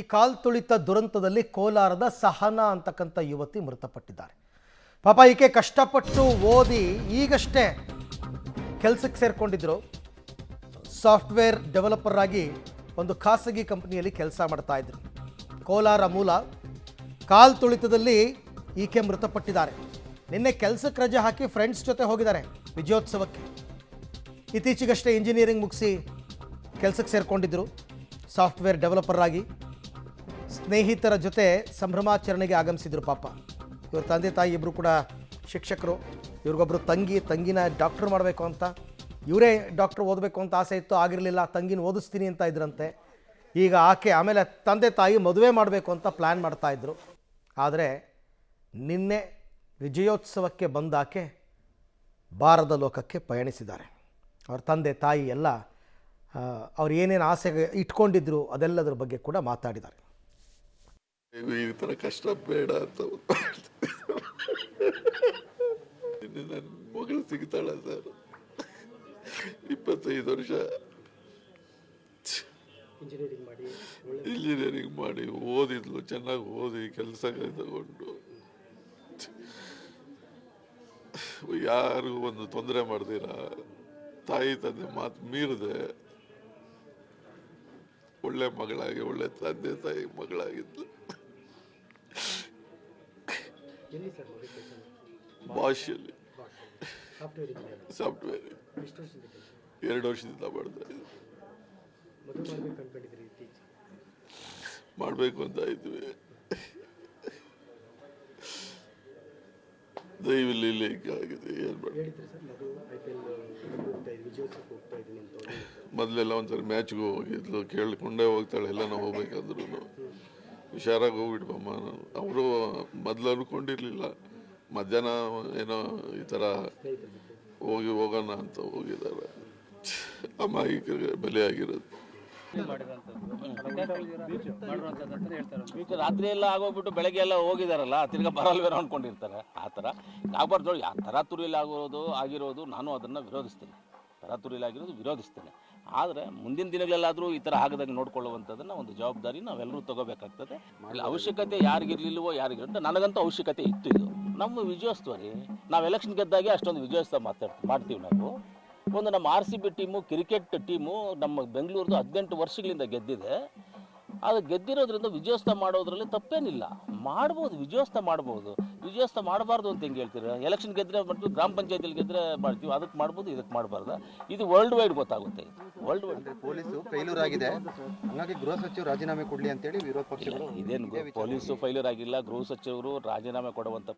ಈ ಕಾಲ್ತುಳಿತ ದುರಂತದಲ್ಲಿ ಕೋಲಾರದ ಸಹನಾ ಅಂತಕ್ಕಂಥ ಯುವತಿ ಮೃತಪಟ್ಟಿದ್ದಾರೆ. ಪಾಪ ಈಕೆ ಕಷ್ಟಪಟ್ಟು ಓದಿ ಈಗಷ್ಟೇ ಕೆಲಸಕ್ಕೆ ಸೇರ್ಕೊಂಡಿದ್ರು. ಸಾಫ್ಟ್ವೇರ್ ಡೆವಲಪರ್ ಆಗಿ ಒಂದು ಖಾಸಗಿ ಕಂಪನಿಯಲ್ಲಿ ಕೆಲಸ ಮಾಡ್ತಾ ಇದ್ರು. ಕೋಲಾರ ಮೂಲ. ಕಾಲ್ತುಳಿತದಲ್ಲಿ ಈಕೆ ಮೃತಪಟ್ಟಿದ್ದಾರೆ. ನಿನ್ನೆ ಕೆಲಸಕ್ಕೆ ರಜೆ ಹಾಕಿ ಫ್ರೆಂಡ್ಸ್ ಜೊತೆ ಹೋಗಿದ್ದಾರೆ ವಿಜಯೋತ್ಸವಕ್ಕೆ. ಇತ್ತೀಚೆಗಷ್ಟೇ ಇಂಜಿನಿಯರಿಂಗ್ ಮುಗಿಸಿ ಕೆಲಸಕ್ಕೆ ಸೇರಿಕೊಂಡಿದ್ದರು ಸಾಫ್ಟ್ವೇರ್ ಡೆವಲಪರ್ ಆಗಿ. ಸ್ನೇಹಿತರ ಜೊತೆ ಸಂಭ್ರಮಾಚರಣೆಗೆ ಆಗಮಿಸಿದ್ರು. ಪಾಪ ಇವ್ರ ತಂದೆ ತಾಯಿ ಇಬ್ಬರು ಕೂಡ ಶಿಕ್ಷಕರು. ಇವ್ರಿಗೊಬ್ಬರು ತಂಗಿನ ಡಾಕ್ಟರ್ ಮಾಡಬೇಕು ಅಂತ, ಇವರೇ ಡಾಕ್ಟರ್ ಓದಬೇಕು ಅಂತ ಆಸೆ ಇತ್ತು, ಆಗಿರಲಿಲ್ಲ. ತಂಗಿನ ಓದಿಸ್ತೀನಿ ಅಂತ ಇದ್ರಂತೆ. ಈಗ ಆಕೆ ಆಮೇಲೆ ತಂದೆ ತಾಯಿ ಮದುವೆ ಮಾಡಬೇಕು ಅಂತ ಪ್ಲ್ಯಾನ್ ಮಾಡ್ತಾಯಿದ್ರು. ಆದರೆ ನಿನ್ನೆ ವಿಜಯೋತ್ಸವಕ್ಕೆ ಬಂದಾಕೆ ಬಾರದ ಲೋಕಕ್ಕೆ ಪಯಣಿಸಿದ್ದಾರೆ. ಅವ್ರ ತಂದೆ ತಾಯಿ ಎಲ್ಲ ಅವ್ರು ಏನೇನು ಆಸೆ ಇಟ್ಕೊಂಡಿದ್ರು ಅದೆಲ್ಲದರ ಬಗ್ಗೆ ಕೂಡ ಮಾತಾಡಿದ್ದಾರೆ. ಈ ಥರ ಕಷ್ಟ ಬೇಡ ಅಂತ ನನ್ನ ಮಗಳು ಸಿಗ್ತಾಳ ಸರ್. 25 ವರ್ಷ ಇಂಜಿನಿಯರಿಂಗ್ ಮಾಡಿ ಓದಿದ್ಲು, ಚೆನ್ನಾಗಿ ಓದಿ ಕೆಲಸ ತಗೊಂಡು ಯಾರಿಗೂ ಒಂದು ತೊಂದರೆ ಮಾಡ್ದಿರ ತಾಯಿ ತಂದೆ ಮಾತು ಮೀರದೆ ಒಳ್ಳೆ ಮಗಳಾಗಿ ಒಳ್ಳೆ ತಂದೆ ತಾಯಿ ಮಗಳಾಗಿದ್ಲು. ಭಾಷೆಯಲ್ಲಿ ಸಾಫ್ಟ್ವೇರ್ 2 ವರ್ಷದಿಂದ ಮಾಡ್ತಾ ಇದ್ವಿ. ಮಾಡಬೇಕು ಅಂತ ಇದ್ವಿ. ದಯವಿಲ್ಲಿ ಆಗಿದೆ. ಏನು ಮಾಡಿ ಮೊದಲೆಲ್ಲ ಒಂದ್ಸರಿ ಮ್ಯಾಚ್ಗೂ ಹೋಗಿದ್ಲು, ಕೇಳಿಕೊಂಡೇ ಹೋಗ್ತಾಳೆ. ಎಲ್ಲ ನಾವು ಹೋಗ್ಬೇಕಂದ್ರೂ ಹುಷಾರಾಗಿ ಹೋಗ್ಬಿಟ್ಬಮ್ಮ. ಅವರು ಮೊದಲು ಅನ್ಕೊಂಡಿರ್ಲಿಲ್ಲ, ಮಧ್ಯಾಹ್ನ ಏನೋ ಈ ಥರ ಹೋಗೋಣ ಅಂತ ಹೋಗಿದ್ದಾರೆ. ಅಮಾಯಕರಿಗೆ ಬಲಿಯಾಗಿರೋದು. ರಾತ್ರಿ ಎಲ್ಲ ಆಗೋಗ್ಬಿಟ್ಟು ಬೆಳಗ್ಗೆ ಎಲ್ಲ ಹೋಗಿದಾರಲ್ಲ, ತಿರ್ಗಾ ಬರಲ್ವೇನೋ ಅನ್ಕೊಂಡಿರ್ತಾರೆ. ಆ ಥರ ಆಗ್ಬಾರ್ದು. ತರಾತುರಿಯಲ್ಲಿ ಆಗಿರೋದು ನಾನು ಅದನ್ನು ವಿರೋಧಿಸ್ತೇನೆ. ತರಾತುರಿಯಲ್ಲಾಗಿರೋದು ವಿರೋಧಿಸ್ತೇನೆ. ಆದರೆ ಮುಂದಿನ ದಿನಗಳಲ್ಲಾದರೂ ಈ ಥರ ಆಗದಂಗೆ ನೋಡ್ಕೊಳ್ಳುವಂಥದ್ದನ್ನು ಒಂದು ಜವಾಬ್ದಾರಿ ನಾವೆಲ್ಲರೂ ತಗೋಬೇಕಾಗ್ತದೆ. ಅವಶ್ಯಕತೆ ಯಾರಿಗಿರ್ಲಿಲ್ವೋ ಯಾರಿಗಿರಂತ ನನಗಂತೂ ಅವಶ್ಯಕತೆ ಇತ್ತು. ಇದು ನಮ್ಮ ವಿಜಯೋತ್ಸವ ರೀ. ನಾವು ಎಲೆಕ್ಷನ್ ಗೆದ್ದಾಗೆ ಅಷ್ಟೊಂದು ವಿಜಯೋತ್ಸವ ಮಾಡ್ತೀವಿ ನಾವು. ಒಂದು ನಮ್ಮ RCB ಟೀಮು, ಕ್ರಿಕೆಟ್ ಟೀಮು ನಮ್ಮ ಬೆಂಗಳೂರದು 18 ವರ್ಷಗಳಿಂದ ಗೆದ್ದಿದೆ. ಅದು ಗೆದ್ದಿರೋದ್ರಿಂದ ವಿಜಯೋತ್ಸವ ಮಾಡೋದ್ರಲ್ಲಿ ತಪ್ಪೇನಿಲ್ಲ. ಮಾಡ್ಬೋದು, ವಿಜಯೋತ್ಸವ ಮಾಡ್ಬೋದು. ವಿಜಯೋತ್ಸವ ಮಾಡಬಾರ್ದು ಅಂತ ಹೆಂಗೆ ಹೇಳ್ತೀರಾ? ಎಲೆಕ್ಷನ್ ಗೆದ್ದರೆ ಮಾಡ್ತೀವಿ, ಗ್ರಾಮ ಪಂಚಾಯತಿಯಲ್ಲಿ ಗೆದ್ದರೆ ಮಾಡ್ತೀವಿ, ಅದಕ್ಕೆ ಮಾಡ್ಬೋದು, ಇದಕ್ಕೆ ಮಾಡಬಾರ್ದು. ಇದು ವರ್ಲ್ಡ್ ವೈಡ್ ಗೊತ್ತಾಗುತ್ತೆ. ವರ್ಲ್ಡ್ ವೈಡ್ ಪೊಲೀಸು ಫೇಲ್ಯೂರ್ ಆಗಿದೆ, ಹಾಗಾಗಿ ಗೃಹ ಸಚಿವರು ರಾಜೀನಾಮೆ ಕೊಡಲಿ ಅಂತೇಳಿ ವಿರೋಧ ಪಕ್ಷಗಳು. ಇದೇನು ಪೊಲೀಸು ಫೇಲ್ಯೂರ್ ಆಗಿಲ್ಲ, ಗೃಹ ಸಚಿವರು ರಾಜೀನಾಮೆ ಕೊಡುವಂಥ